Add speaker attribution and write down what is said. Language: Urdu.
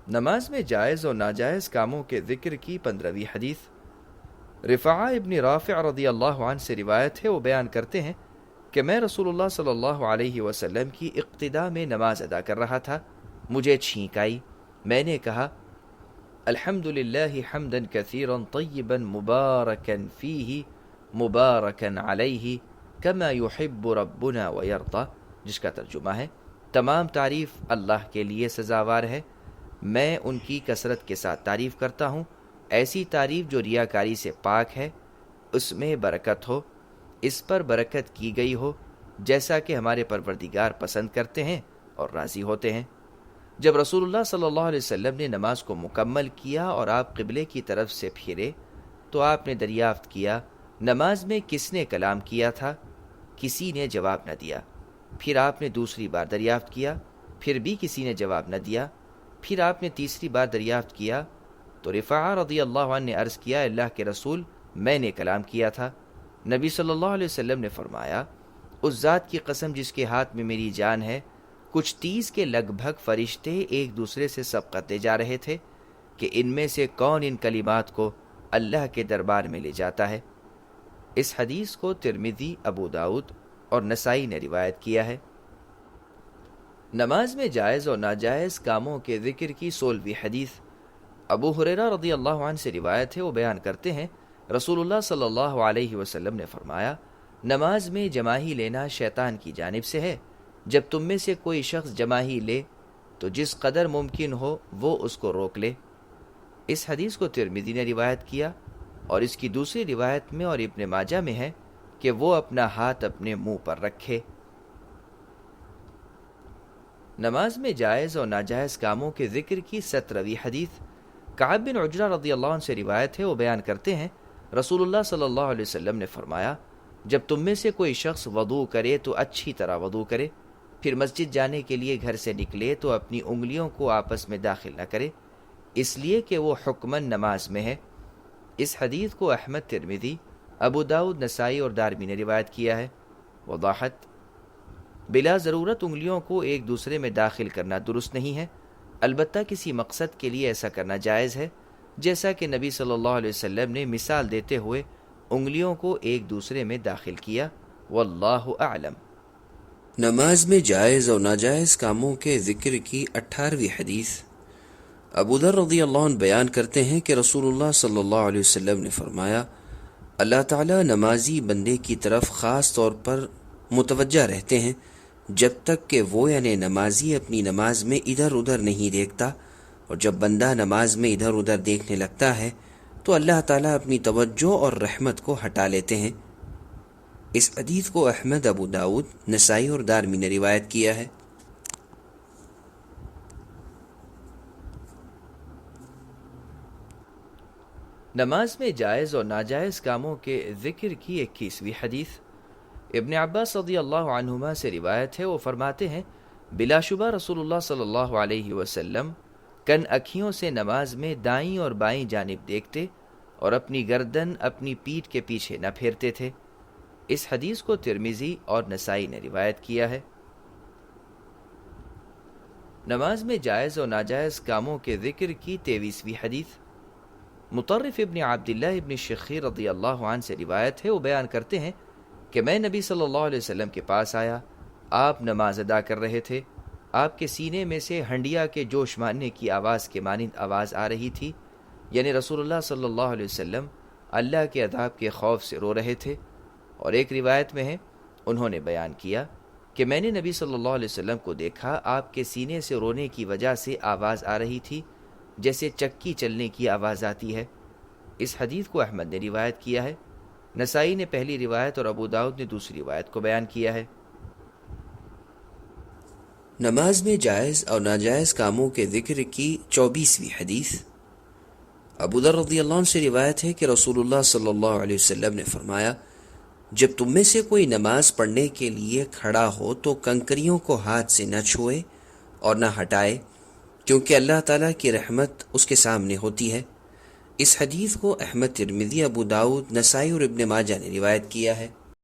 Speaker 1: نماز میں جائز اور ناجائز کاموں کے ذکر کی 15ویں حدیث۔ رفاعہ ابن رافع رضی اللہ عنہ سے روایت ہے، وہ بیان کرتے ہیں کہ میں رسول اللہ صلی اللہ علیہ وسلم کی اقتداء میں نماز ادا کر رہا تھا، مجھے چھینک آئی، میں نے کہا الحمد للہ حمدا کثیرا طیبا مبارکا فیہ مبارکا علیہ کما یحب ربنا ویرضی، جس کا ترجمہ ہے تمام تعریف اللہ کے لیے سزاوار ہے، میں ان کی کثرت کے ساتھ تعریف کرتا ہوں، ایسی تعریف جو ریاکاری سے پاک ہے، اس میں برکت ہو، اس پر برکت کی گئی ہو جیسا کہ ہمارے پروردگار پسند کرتے ہیں اور راضی ہوتے ہیں۔ جب رسول اللہ صلی اللہ علیہ وسلم نے نماز کو مکمل کیا اور آپ قبلے کی طرف سے پھرے تو آپ نے دریافت کیا نماز میں کس نے کلام کیا تھا؟ کسی نے جواب نہ دیا۔ پھر آپ نے دوسری بار دریافت کیا، پھر بھی کسی نے جواب نہ دیا۔ پھر آپ نے تیسری بار دریافت کیا تو رفاعہ رضی اللہ عنہ نے عرض کیا اللہ کے رسول میں نے کلام کیا تھا۔ نبی صلی اللہ علیہ وسلم نے فرمایا اس ذات کی قسم جس کے ہاتھ میں میری جان ہے، کچھ 30 کے لگ بھگ فرشتے ایک دوسرے سے سبقت دے جا رہے تھے کہ ان میں سے کون ان کلمات کو اللہ کے دربار میں لے جاتا ہے۔ اس حدیث کو ترمذی، ابو داؤد اور نسائی نے روایت کیا ہے۔ نماز میں جائز اور ناجائز کاموں کے ذکر کی 16ویں حدیث۔ ابو ہریرہ رضی اللہ عنہ سے روایت ہے، وہ بیان کرتے ہیں رسول اللہ صلی اللہ علیہ وسلم نے فرمایا نماز میں جماعی لینا شیطان کی جانب سے ہے، جب تم میں سے کوئی شخص جماعی لے تو جس قدر ممکن ہو وہ اس کو روک لے۔ اس حدیث کو ترمذی نے روایت کیا اور اس کی دوسری روایت میں اور ابن ماجہ میں ہے کہ وہ اپنا ہاتھ اپنے منہ پر رکھے۔ نماز میں جائز اور ناجائز کاموں کے ذکر کی 17ویں حدیث۔ کعب بن عجرہ رضی اللہ عنہ سے روایت ہے، وہ بیان کرتے ہیں رسول اللہ صلی اللہ علیہ وسلم نے فرمایا جب تم میں سے کوئی شخص وضو کرے تو اچھی طرح وضو کرے، پھر مسجد جانے کے لیے گھر سے نکلے تو اپنی انگلیوں کو آپس میں داخل نہ کرے، اس لیے کہ وہ حکماً نماز میں ہے۔ اس حدیث کو احمد، ترمذی، ابو داؤد، نسائی اور دارمی نے روایت کیا ہے۔ وضاحت: بلا ضرورت انگلیوں کو ایک دوسرے میں داخل کرنا درست نہیں ہے، البتہ کسی مقصد کے لیے ایسا کرنا جائز ہے، جیسا کہ نبی صلی اللہ علیہ وسلم نے مثال دیتے ہوئے انگلیوں کو ایک دوسرے میں داخل کیا۔ واللہ اعلم۔
Speaker 2: نماز میں جائز اور ناجائز کاموں کے ذکر کی 18ویں حدیث۔ ابو ذر رضی اللہ عنہ بیان کرتے ہیں کہ رسول اللہ صلی اللہ علیہ وسلم نے فرمایا اللہ تعالیٰ نمازی بندے کی طرف خاص طور پر متوجہ رہتے ہیں جب تک کہ وہ یعنی نمازی اپنی نماز میں ادھر ادھر نہیں دیکھتا، اور جب بندہ نماز میں ادھر ادھر دیکھنے لگتا ہے تو اللہ تعالیٰ اپنی توجہ اور رحمت کو ہٹا لیتے ہیں۔ اس حدیث کو احمد، ابو داؤد، نسائی اور دارمی نے روایت کیا ہے۔
Speaker 1: نماز میں جائز اور ناجائز کاموں کے ذکر کی 21ویں حدیث۔ ابن عباس رضی اللہ عنہما سے روایت ہے، وہ فرماتے ہیں بلا شبہ رسول اللہ صلی اللہ علیہ وسلم کن اکھیوں سے نماز میں دائیں اور بائیں جانب دیکھتے اور اپنی گردن اپنی پیٹھ کے پیچھے نہ پھیرتے تھے۔ اس حدیث کو ترمذی اور نسائی نے روایت کیا ہے۔ نماز میں جائز اور ناجائز کاموں کے ذکر کی 23ویں حدیث۔ مطرف ابن عبداللہ ابن شخیر رضی اللہ عنہ سے روایت ہے، وہ بیان کرتے ہیں کہ میں نبی صلی اللہ علیہ وسلم کے پاس آیا، آپ نماز ادا کر رہے تھے، آپ کے سینے میں سے ہنڈیا کے جوش مارنے کی آواز کے مانند آواز آ رہی تھی، یعنی رسول اللہ صلی اللہ علیہ وسلم اللہ کے عذاب کے خوف سے رو رہے تھے۔ اور ایک روایت میں ہے انہوں نے بیان کیا کہ میں نے نبی صلی اللہ علیہ وسلم کو دیکھا، آپ کے سینے سے رونے کی وجہ سے آواز آ رہی تھی جیسے چکی چلنے کی آواز آتی ہے۔ اس حدیث کو احمد نے روایت کیا ہے، نسائی نے پہلی روایت اور ابو داؤد نے دوسری روایت کو بیان کیا ہے۔
Speaker 2: نماز میں جائز اور ناجائز کاموں کے ذکر کی 24ویں حدیث۔ ابو ذر رضی اللہ عنہ سے روایت ہے کہ رسول اللہ صلی اللہ علیہ وسلم نے فرمایا جب تم میں سے کوئی نماز پڑھنے کے لیے کھڑا ہو تو کنکریوں کو ہاتھ سے نہ چھوئے اور نہ ہٹائے، کیونکہ اللہ تعالیٰ کی رحمت اس کے سامنے ہوتی ہے۔ اس حدیث کو احمد، ترمذی، ابو داؤد، نسائی اور ابن ماجہ نے روایت کیا ہے۔